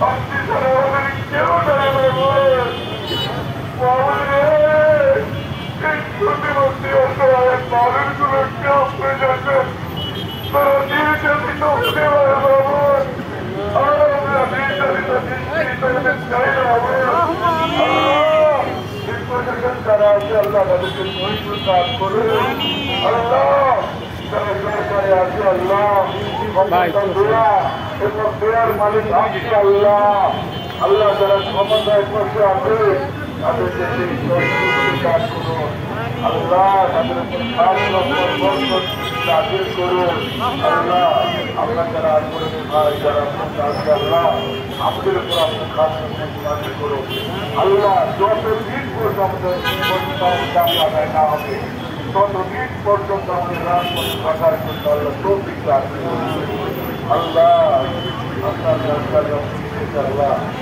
আপনি ছাড়া আমাদের কেউ নাই মাহবুব। মাহবুব রে, এই প্রতিবন্ধী অসহায় মানুষগুলোকে আপনি যাচ্ছেন তারা নির্যাতিত হতে পারে মাহবুব। আর আমরা নির্যাতিত নিশ্চিত চাই না মাহবুব। যারা আছে আল্লাহ তাদেরকে ধৈর্য দান করুন আল্লাহ। যারা সরকারে আছে আল্লাহ দোয়া এবং দোয়ার মালিক আছে আল্লাহ। আল্লাহ যারা ক্ষমতায় বসে আছে তাদেরকে সেই ধৈর্য দান করুন আল্লাহ। তাদের উপর খাস রকম বরকত নাযিল করুন আল্লাহ। আমরা যারা আন্দোলনের ভাই যারা আছে আল্লাহ আমাদের উপর আপনি খাস রকম নাযিল করুন আল্লাহ। যতদিন পর্যন্ত আদায় না হবে ততদিন পর্যন্ত আমাদের রাজপথে থাকার জন্য আল্লাহ তৌফিক দান করুন আল্লাহ। আপনার আল্লাহ